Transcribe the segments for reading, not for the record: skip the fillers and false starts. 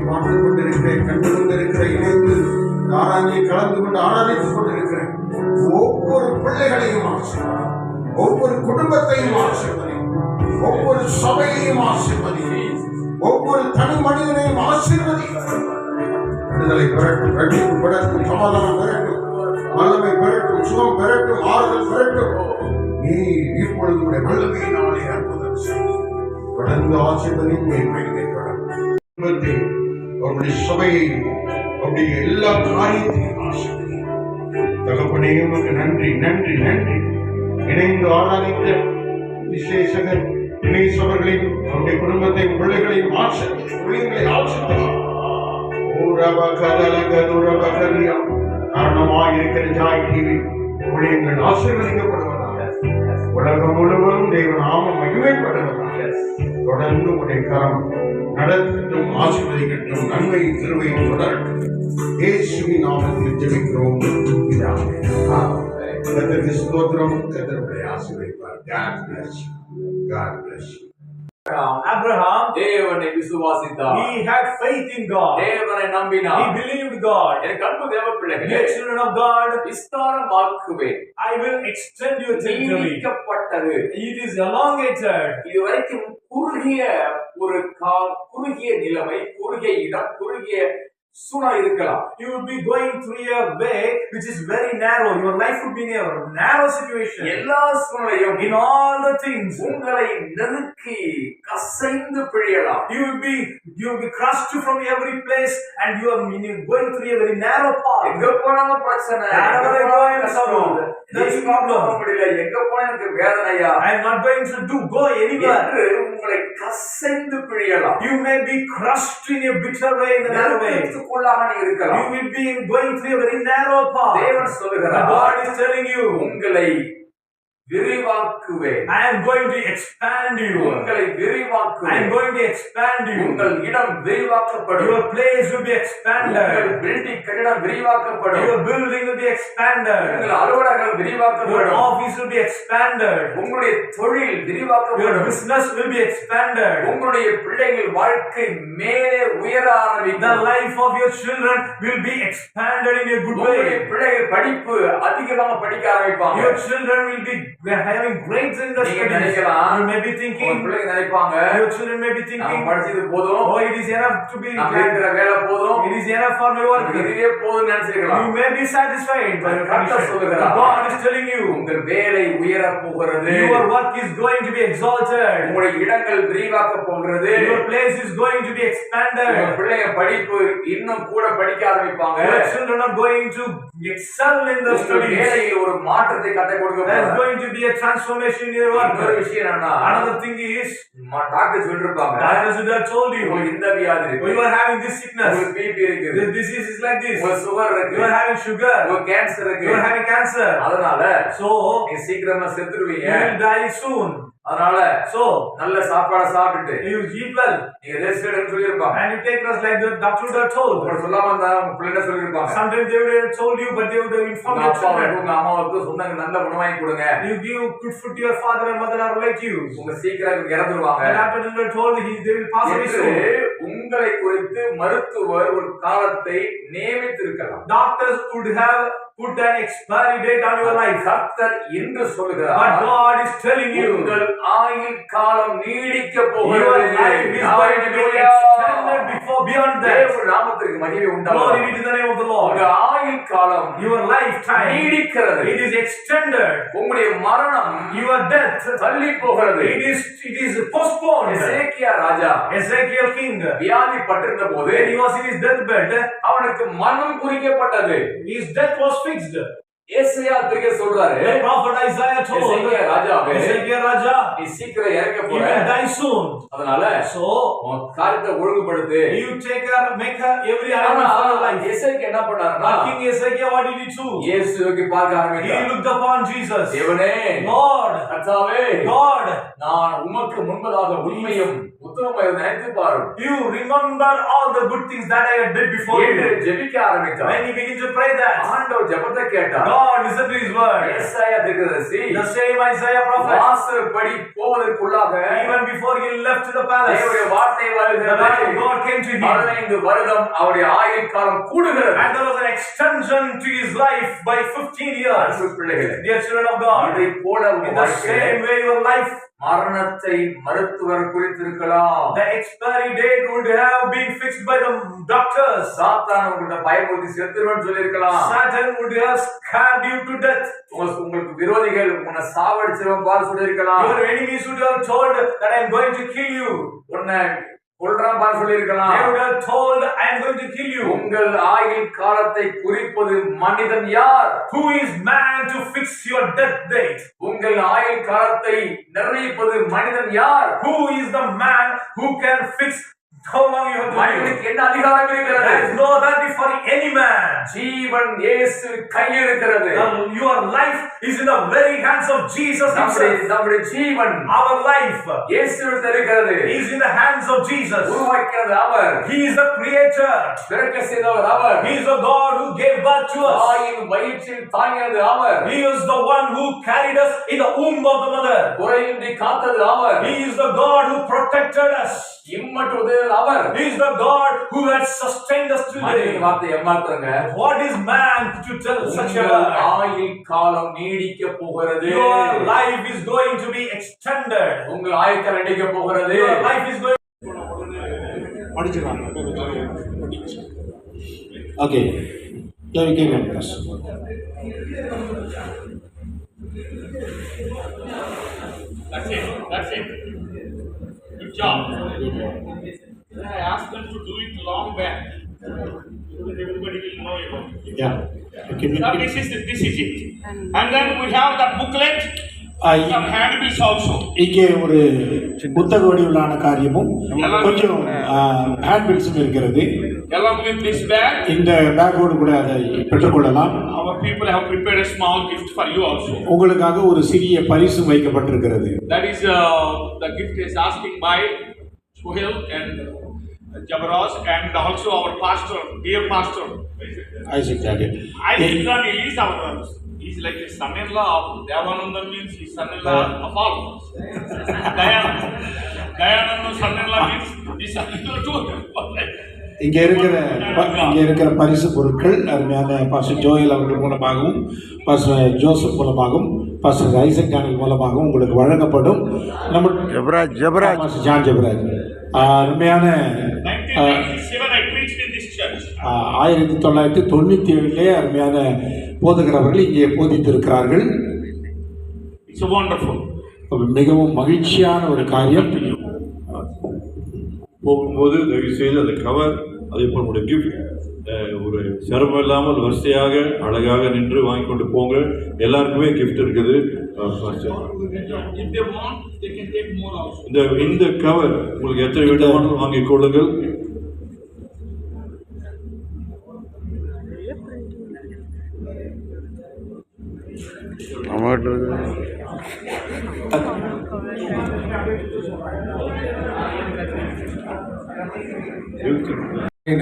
பார்த்து கொண்டிருக்கிறேன், கண்டு கொண்டிருக்கிற, இணைந்து ஆராய்ச்சியை கலந்து கொண்டு ஆராய்ச்சிக் கொண்டிருக்கிறேன் ஒவ்வொரு பிள்ளைகளையும் ஆசீர்வதி, ஒவ்வொரு குடும்பத்தையும் ஆசீர்வதி, ஒவ்வொரு சபையையும் ஆசீர்வதி, ஒவ்வொரு தனி மனிதனையும் ஆசீர்வதி. விடுதலை பெறட்டும், ரட்சிப்பு பெறட்டும், சமாதானம் பெறட்டும், வல்லமை பெறட்டும், சுகம் பெறட்டும், ஆறுதல் பெறட்டும். நீ இப்பொழுது உடைய வல்லமையை நாளை அற்புதம் செய்து தொடர்ந்து ஆசீர்வதியும் மேன்மையை தொடரும். அவருடைய சபையை, அவருடைய எல்லா காரியத்தையும் ஆசீர்வதி. தகப்பனே உமக்கு நன்றி, நன்றி, நன்றி. இணைந்து ஆராதித்த விசேஷகர் இணைசவர்களையும் அவருடைய குடும்பத்தையும் பிள்ளைகளையும் ஆசீர்வதி, பிள்ளைகளை ஆசீர்வதி. காரணமாயிருக்கிற ஜாய் டிவி ஊழியங்கள் ஆசீர்வதிக்கப்படுவதாக, உலகம் முழுவதும் தேவ நாமம் மகிமைப்படுவதாக. தொடர்ந்து உடைய கரம் நடத்தட்டும், ஆசீர்வதிக்கட்டும், நன்மை கிருபை தொடரட்டும். இயேசுவின் நாமத்தில் ஜெபிக்கிறோம் பிதாவே. கர்த்தருக்கு ஸ்தோத்திரம். கர்த்தருடைய ஆசீர்வதிப்பார். God bless you. God bless you. Abraham, தேவனை விசுவாசித்தார். he had faith in God. தேவனை நம்பினார். He believed God. எனக்கு அன்பு தேவ பிள்ளைகளே, Dear children of God, விஸ்தாரமாக்குவேன். I will extend your territory. நீடிக்கப்பட்டது. It is elongated. இதுவரைக்கும் குறுகிய ஒரு குறுகிய நிலைமை, குறுகிய இடம், குறுகிய சூழல் இருக்கலாம். You would be going through a way which is very narrow. Your life would be in a narrow situation. எல்லா சூழலையும், In all the things, உங்களை நெருக்கி கசைந்து பிழையலாம். you will be crushed from every place, and you are going through a very narrow path. எங்க போனாலும் பிரச்சனை, Wherever I go, I am troubled. That's the problem. எங்க போனா எனக்கு வேதனையா, I am not going to go anywhere. என்று உங்களை கசைந்து பிழையலாம். You may be crushed in a bitter way, in a narrow way. இருக்கலாம். You will be going through a very narrow path. தேவன் சொல்லுகிறார், God is telling you, உங்களை விரிவாக்குவேன். I am going to expand you. உங்களை விரிவாக்குவேன். I am going to expand you. உங்கள் இடம் விரிவாக்கப்படும். Your place will be expanded. உங்கள் building கட்டிடம் விரிவாக்கப்படும். Your building will be expanded. உங்கள் அலுவலகம் Your விரிவாக்கப்படும். office will be expanded. உங்களுடைய தொழில் விரிவாக்கப்படும். Your business will be expanded. உங்களுடைய பிள்ளைகள் வாழ்க்கை மேலே உயர ஆரம்பிக்கும். The life of your children will be expanded in a good way. உங்களுடைய பிள்ளைகள் படிப்பு அதிகமாக படிக்க ஆரம்பிப்பாங்க. Your children will be having great in the studies. You may be thinking, உங்க பிள்ளைங்க நினைப்பாங்க, your children may be thinking, படிச்சது போதும், oh, it is enough to be நான் இருக்கிற வேலை போதும், it is enough for my work. இதுவே போதும்னு நினைச்சிருக்கலாம். You may be satisfied by your condition. God is telling you, உங்கள் வேலை உயர போகிறது. your work is going to be exalted. உங்களுடைய இடங்கள் விரிவாக்க போகிறது. Your place is going to be expanded. உங்க பிள்ளைங்க படிப்பு இன்னும் கூட படிக்க ஆரம்பிப்பாங்க. Your children are going to excel in the studies. வேலையில் ஒரு மாற்றத்தை கற்றுக் கொடுக்க There is போறாங்க. going to be a transformation in your work. இன்னொரு விஷயம் என்னன்னா, Another thing is, டாக்டர் சொல்லிருப்பாங்க, doctors would have told you, உங்களுக்கு இந்த வியாதி இருக்கு, you are having this sickness, உங்களுக்கு பிபி இருக்குது, this disease is like this, உங்களுக்கு சுகர் இருக்கு, you are having sugar, உங்களுக்கு கேன்சர் இருக்கு, you are having cancer, அதனால so நீ சீக்கிரமா செத்துருவீங்க, you will die soon. அதனால So நல்ல சாப்பாடு சாப்பிட்டுட்டு you eat well நீங்க ரெஸ்ட் எடுன்னு சொல்லிருப்பாங்க. and you take rest like the doctor would have told. உங்களுக்கு சொல்லாம இருந்தா உங்க பிள்ளைங்க சொல்லிருப்பாங்க, Sometimes they would have told you, but they would have informed your children. உங்க அம்மாவுக்கு சொன்னாங்க நல்ல உணவு வாங்கி கொடுங்க, You give good food to your father and mother or relatives. உங்க சீக்கிரம் இறந்துருவாங்க. The doctor would have told they will pass away soon. உங்களை குறித்து மருத்துவர் ஒரு காலத்தை நியமித்திருக்கலாம். Doctors would have put an expiry date on your life. கர்த்தர் என்று சொல்லுகிறார், But God is telling you, உங்கள் ஆயுள் காலம் நீடிக்க your போகிறது. life is going to be extended before beyond that. தேவ நாமத்திற்கு மகிமை Glory உண்டாவதாக. be to the name of the Lord. உங்க ஆயுள் காலம் Your lifetime, நீடிக்கிறது. it is extended. உங்களுடைய மரணம் Your death, தள்ளி போகிறது. it is postponed. Hezekiah Raja Ezekiel king, வியாதி பட்டிருந்த போது when he was in his deathbed, அவனுக்கு மரணம் குறிக்கப்பட்டது. his death was fixed. ஏசாயா திருக்க சொல்றாரு, The prophet Isaiah told எசேக்கியா ராஜாவே, Ezekiel Raja, நீ சீக்கிரம் இறக்க you போற, will die soon. அதனால So உன் காரியத்தை ஒழுங்குபடுத்து. you make every arrangement for your life. எசேக்கியா என்ன பண்ணாருன்னா, But King Ezekiel, what did he do? இயேசுவை பார்க்க He ஆரம்பித்தார். looked upon Jesus. தேவனே, Lord, கர்த்தாவே, God, நான் உமக்கு முன்பதாக உண்மையும் உத்தமமாக நினைத்து பாரும். You remember all the good things that I did before என்று you. ஜெபிக்க ஆரம்பித்தார். When you begin to pray that, ஆண்டவர் ஜெபத்தை கேட்டார். God listened to his word. ஏசாயா தீர்க்கதரிசி The same Isaiah prophet, வாசற்படி போவதற்குள்ளாக even before he left the palace, தேவனுடைய வார்த்தை the word of வருகிறது. God came to him. 15 வருடம் அவருடைய ஆயுள் காலம் கூடுகிறது. And there was an extension to his life by 15 years. அன்பு பிள்ளைகளே, Dear children of God, இதை போல in the same way your life, மரணத்தை மருத்துவர் குறித்திருக்கலாம். the expiry date would have been fixed by the doctors. சாத்தான் உங்களை பயமுறுத்தி செத்துருன்னு சொல்லியிருக்கலாம். Satan would have scared you to death. உங்களுக்கு விரோதிகள் உன்னை சாவடிச்சிருவன் பால் சொல்லியிருக்கலாம். Your enemies would have told that I am going to kill you. உன்னை கொல்றான் பால் சொல்லியிருக்கலாம். They would have told I am going to kill you. உங்கள் ஆயுள் காலத்தை குறிப்பது மனிதன் யார்? Who is man to fix your death date? உங்கள் ஆயுள் காலத்தை நிர்ணயிப்பது மனிதன் யார்? Who is the man who can fix how long you have to live? மனிதனுக்கு என்ன அதிகாரம் இருக்கிறது? There is no authority for any man. ஜீவன் இயேசு கையில் இருக்கிறது. Your life is in the very hands of Jesus himself. நம்முடைய ஜீவன், Our life இயேசுவிடம் இருக்கிறது. is in the hands of Jesus. உருவாக்கினது our. He is the creator. பிறக்க செய்தவர் அவர். He is the God who gave birth to us. தாயின் வயிற்றில் தாங்கினது அவர். He is the one who carried us in the womb of the mother. குறையின்றி காத்தது our. He is the God who protected us. இம்மட்டு உதவியது அவர். He is the God who has sustained us today. மனிதன் வார்த்தை ஏமாத்துறங்க. What is man to tell such a word? ஆயுள் காலம் நீடிக்க போகிறது. Your life is going to be extended. உங்கள் ஆயுள் காலம் நீடிக்க போகிறது. Your life is going. Okay. Yeah, we can help us. That's it. Good job. I asked them to do it long back. So that everybody will know about it. Yeah. Okay. Now this is it. And then we have that booklet, some handbills also. இங்கே ஒரு புத்தக வடிவிலான காரியமும் கொஞ்சம் ஹேண்ட்பில்ஸும் இருக்கிறது. Along with this bag, இந்த பேக்கோடு கூட அதை பெற்றுக்கொள்ளலாம். our people have prepared a small gift for you also. உங்களுக்காக ஒரு சிறிய பரிசு வைக்கப்பட்டிருக்கிறது. That is the gift is asking by Suhail and Jabaraz and also our pastor, dear pastor. Isaac Daddy. Isaac Daddy is our, he's like a son-in-law of Devananda, means he's son-in-law of all of us. Dayananda son-in-law means he's son-in-law too. இங்கே இருக்கிற பரிசு பொருட்கள் அருமையான pastor Joel அவர்கள் மூலமாகவும் pastor Joseph மூலமாகவும் pastor Isaac Daniel மூலமாகவும் உங்களுக்கு வழங்கப்படும். நம்ம ஜெபராஜ் ஜான் ஜெபராஜ் அருமையான 1997 I preached in this church. 1997 அருமையான போதகரவர்கள் இங்கே போதித்திருக்கிறார்கள். It's a wonderful. மிகவும் மகிழ்ச்சியான ஒரு காரியம். போகும்போது தயவு செய்து அந்த கவர் அதே போல் உங்களுடைய கிஃப்ட் ஒரு சிரமம் இல்லாமல் வரிசையாக அழகாக நின்று வாங்கி கொண்டு போங்க. எல்லாருக்குமே கிஃப்ட் இருக்குது. If they want, they can take more also. இந்த கவர் உங்களுக்கு எத்தனை வேண்டுமானாலும் வாங்கிக் கொள்ளுங்கள்.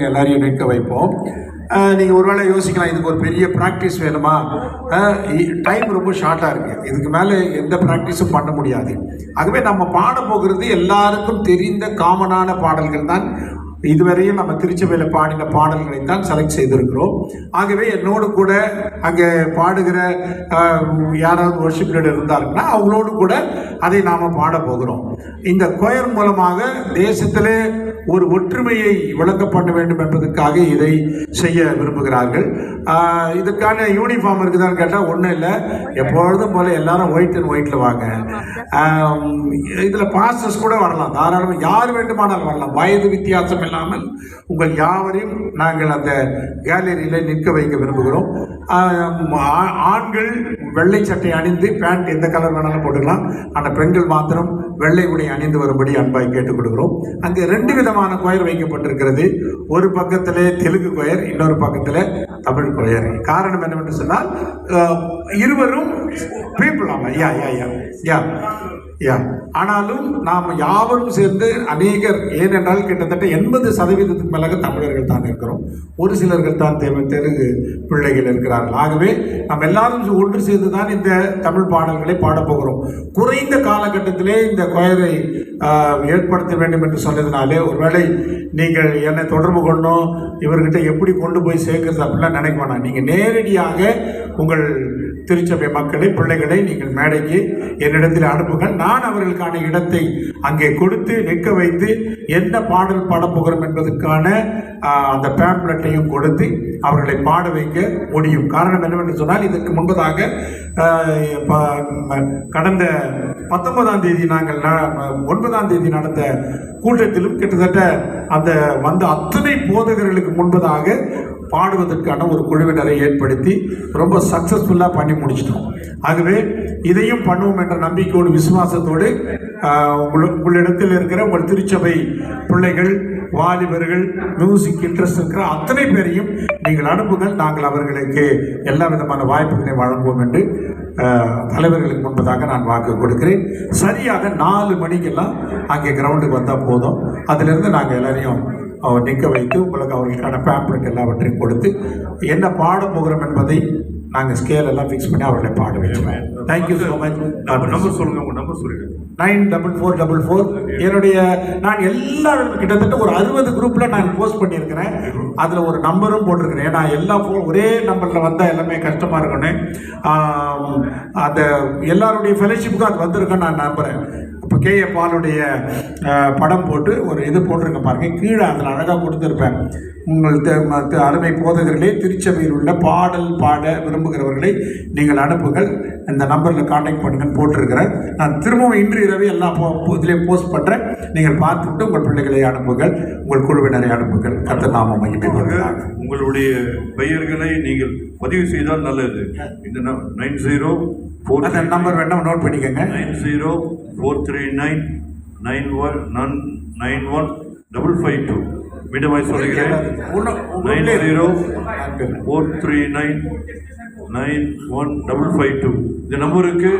எல்லாரையும் நிற்க வைப்போம். நீங்கள் ஒருவேளை யோசிக்கலாம், இதுக்கு ஒரு பெரிய ப்ராக்டிஸ் வேணுமா? டைம் ரொம்ப ஷார்ட்டாக இருக்குது, இதுக்கு மேலே எந்த ப்ராக்டிஸும் பண்ண முடியாது. ஆகவே நம்ம பாட போகிறது எல்லாருக்கும் தெரிந்த காமனான பாடல்கள் தான். இதுவரையும் நம்ம திருச்சபையில் பாடின பாடல்களை தான் செலக்ட் செய்திருக்கிறோம். ஆகவே என்னோடு கூட அங்கே பாடுகிற யாராவது வொர்ஷிப் லீடர் இருந்தாருன்னா அவங்களோடு கூட அதை நாம் பாட போகிறோம். இந்த கொயர் மூலமாக தேசத்திலே ஒரு ஒற்றுமையை விளக்க பண்ண வேண்டும் என்பதற்காக இதை செய்ய விரும்புகிறார்கள். இதுக்கான யூனிஃபார்ம் இருக்குதான்னு கேட்டால் ஒன்றும் இல்லை. எப்பொழுதும் போல எல்லாரும் ஒயிட் அண்ட் ஒயிட்டில் வாங்க. இதில் பாஸ்டர்ஸ் கூட வரலாம், தாராளமாக யார் வேண்டுமானாலும் வரலாம். வயது வித்தியாசம் இல்லாமல் உங்கள் யாவரையும் நாங்கள் அந்த கேலரியில் நிற்க வைக்க விரும்புகிறோம். ஆண்கள் வெள்ளை சட்டை அணிந்து பேண்ட் எந்த கலர் வேணாலும் போட்டுக்கலாம். ஆனால் பெண்கள் மாத்திரம் வெள்ளை உடை அணிந்து வரும்படி அன்பாய் கேட்டுக் கொடுக்கிறோம். அங்கே 2 விதமான கொயர் வைக்கப்பட்டிருக்கிறது. ஒரு பக்கத்தில் தெலுங்கு கொயர், இன்னொரு பக்கத்தில் தமிழ் கொயர். காரணம் என்னவென்று சொன்னால் இருவரும் பீப்புள். ஆமாம், யா யா யா யா ஆனாலும் நாம் யாவரும் சேர்ந்து அநேகர், ஏனென்றால் கிட்டத்தட்ட 80% மேலாக தமிழர்கள் தான் இருக்கிறோம். ஒரு சிலர்கள் தான் தெலுங்கு பிள்ளைகள் இருக்கிறார்கள். ஆகவே நாம் எல்லாரும் ஒன்று சேர்ந்து தான் இந்த தமிழ் பாடல்களை பாடப்போகிறோம். குறைந்த காலகட்டத்திலே இந்த கொயரை ஏற்படுத்த வேண்டும் என்று சொன்னதுனாலே, ஒருவேளை நீங்கள் என்னை தொடர்பு கொண்டோம், இவர்கிட்ட எப்படி கொண்டு போய் சேர்க்கறது அப்படிலாம் நினைக்க வேணாம். நீங்கள் நேரடியாக உங்கள் திருச்சபை மக்களை, பிள்ளைகளை நீங்கள் மேடைக்கு என்னிடத்தில் அனுப்புங்கள். நான் அவர்களுக்கான இடத்தை அங்கே கொடுத்து நிற்க வைத்து எந்த பாடல் பாடப்போகிறோம் என்பதற்கான அந்த பேம்ப்ளெட்டையும் கொடுத்து அவர்களை பாட வைக்க முடியும். காரணம் என்னவென்று சொன்னால், இதற்கு முன்பதாக கடந்த 19ஆம் தேதி நாங்கள் 9ஆம் தேதி நடந்த கூட்டத்திலும் கிட்டத்தட்ட அந்த வந்த அத்தனை போதகர்களுக்கு முன்பதாக பாடுவதற்கான ஒரு குழுவினரை ஏற்படுத்தி ரொம்ப சக்ஸஸ்ஃபுல்லாக பண்ணி முடிச்சிட்டோம். ஆகவே இதையும் பண்ணுவோம் என்ற நம்பிக்கையோடு, விசுவாசத்தோடு உங்களிடத்தில் இருக்கிற உங்கள் திருச்சபை பிள்ளைகள், வாலிபர்கள், மியூசிக் இன்ட்ரெஸ்ட் இருக்கிற அத்தனை பேரையும் நீங்கள் அனுப்புங்கள். நாங்கள் அவர்களுக்கு எல்லா விதமான வாய்ப்புகளை வழங்குவோம் என்று தலைவர்களுக்கு முன்பதாக நான் வாக்கு கொடுக்கிறேன். சரியாக 4 மணிக்கெல்லாம் அங்கே கிரவுண்டுக்கு வந்தால் போதும். அதிலிருந்து நாங்கள் எல்லாரையும் நிற்க வைத்து உங்களுக்கு அவர்களுக்கான பேம்ப்ளெட் எல்லாவற்றையும் கொடுத்து என்ன பாட போகிறோம் என்பதை நாங்கள் ஸ்கேல் எல்லாம் ஃபிக்ஸ் பண்ணி அவர்களை பாட வச்சுருவேன். Thank you so much. நம்பர் சொல்லுங்கள், உங்கள் நம்பர் சொல்லிடுங்க. 94444. என்னுடைய நான் எல்லா கிட்டத்தட்ட ஒரு 60 குரூப்பில் நான் போஸ்ட் பண்ணியிருக்கிறேன். அதில் ஒரு நம்பரும் போட்டிருக்கிறேன். ஏன்னா எல்லா ஒரே நம்பரில் வந்தால் எல்லாமே கஷ்டமாக இருக்கணும். அந்த எல்லாருடைய ஃபெலோஷிப்புக்கும் அது வந்திருக்குன்னு நான் நம்புகிறேன். இப்போ கேஏ பாலுடைய படம் போட்டு ஒரு இது போட்டிருக்க பாருங்க, கீழே அதில் அழகாக கொடுத்துருப்பேன். உங்கள் அருமை போதகர்களே, திருச்சபையில் உள்ள பாடல் பாட விரும்புகிறவர்களை நீங்கள் அனுப்புங்கள், இந்த நம்பரில் கான்டாக்ட் பண்ணுங்கன்னு போட்டிருக்கிறேன். நான் திரும்பவும் இன்று இரவு எல்லா இதிலையும் போஸ்ட் பண்ணுறேன். நீங்கள் பார்த்துட்டு உங்கள் பிள்ளைகளை அனுப்புங்கள், உங்கள் குழுவினரை அனுப்புங்கள். கர்த்தர் நாமம் மகிமைப்படுவதாக. உங்களுடைய பெயர்களை நீங்கள் பதிவு செய்தால் நல்லது. இந்த 90 அந்த நம்பர் வேண்டாம், நோட் பண்ணிக்கோங்க. 9043991552. மீண்டும் சொல்லுகிறேன், 9043991552. இந்த நம்பருக்கு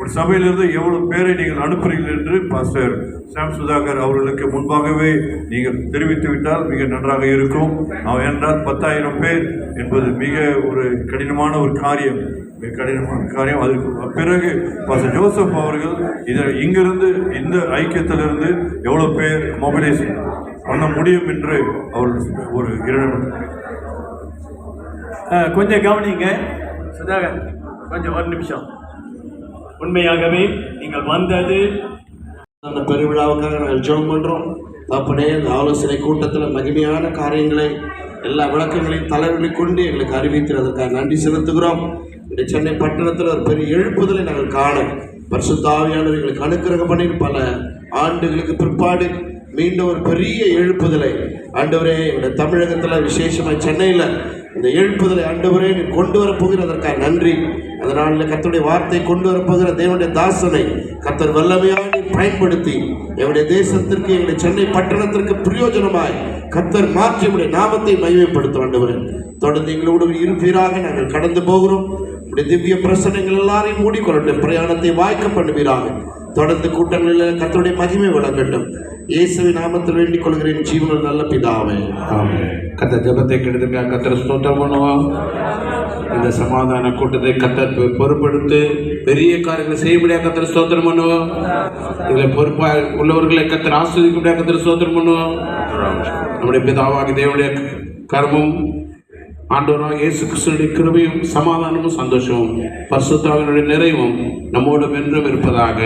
ஒரு சபையிலிருந்து எவ்வளவு பேரை நீங்கள் அனுப்புறீர்கள் என்று பாஸ்டர் சாம் சுதாகர் அவர்களுக்கு முன்பாகவே நீங்கள் தெரிவித்து விட்டால் மிக நன்றாக இருக்கும். என்றால் 10,000 பேர் என்பது மிக ஒரு கடினமான ஒரு காரியம். அதற்கு பிறகு பாஸ்டர் ஜோசப் அவர்கள் இங்கிருந்து இந்த ஐக்கியத்திலிருந்து எவ்வளவு பேர் மொபிலைசேஷன் பண்ண முடியும் என்று அவர்கள் ஒரு 2 கொஞ்சம் கவனிங்க சுதாகர், கொஞ்சம் ஒரு நிமிஷம். உண்மையாகவே நீங்கள் வந்தது அந்த பெருவிழாவுக்காக நாங்கள் ஜெபம் பண்ணுறோம். அப்பனே, இந்த ஆலோசனை கூட்டத்தில் மகிமையான காரியங்களை, எல்லா விளக்கங்களையும் தலைவர்களை கொண்டு எங்களுக்கு அறிவித்ததற்காக நன்றி செலுத்துகிறோம். இந்த சென்னை பட்டணத்தில் ஒரு பெரிய எழுப்புதலை நாங்கள் காண பரிசுத்த ஆவியானவர் எங்களுக்கு அனுக்கிரகம் பண்ணி பல ஆண்டுகளுக்கு பிற்பாடு மீண்டும் ஒரு பெரிய எழுப்புதலை ஆண்டவரே எங்களுடைய தமிழகத்தில் விசேஷமாக சென்னையில் இந்த எழுப்புதலை ஆண்டவரே நீ கொண்டு வரப்போகிறதற்காக நன்றி. அதனால் கர்த்தருடைய வார்த்தை கொண்டு வரப்போகிற தேவனுடைய தாசனை கர்த்தர் வல்லமையாக பயன்படுத்தி எங்களுடைய தேசத்திற்கு, எங்களுடைய சென்னை பட்டணத்திற்கு பிரயோஜனமாய் கர்த்தர் மாற்றி உடைய நாமத்தை மகிமைப்படுத்த ஆண்டவரே தொடர்ந்து எங்களோடு இருப்பீராக. நாங்கள் கடந்து போகிறோம். உடைய திவ்ய பிரசனங்கள் எல்லாரையும் மூடிக்கொள்ளட்டும். பிரயாணத்தை வாய்க்க பண்ணுவீராக. தொடர்ந்து கூட்டங்களில் கர்த்தருடைய மகிமை விளங்கட்டும். இயேசுவின் நாமத்தில் வேண்டிக் கொள்கிறேன், ஜீவனில் நல்ல பிதாவே. கர்த்தர் ஜெபத்தை கெடுத்துக்க கர்த்தர் ஸ்தோத்திரம் பண்ணுவோம். இந்த சமாதான கூட்டத்தை கர்த்தர் பொறுப்படுத்து பெரிய காரியங்களை செய்ய முடியாது. கர்த்தர் ஸ்தோத்திரம் பண்ணுவோம். இதில் பொறுப்பாக உள்ளவர்களை கர்த்தர் ஆஸ்வதிக்க முடியாது. கர்த்தர் ஸ்தோத்திரம் பண்ணுவோம். நம்முடைய பிதாவாகி தேவனுடைய கர்மம், ஆண்டவராக இயேசு கிறிஸ்துவின் கிருபையும் சமாதானமும் சந்தோஷமும் பரிசுத்த ஆவியினுடைய நிறைவும் நம்மோடு என்றும் இருப்பதாக.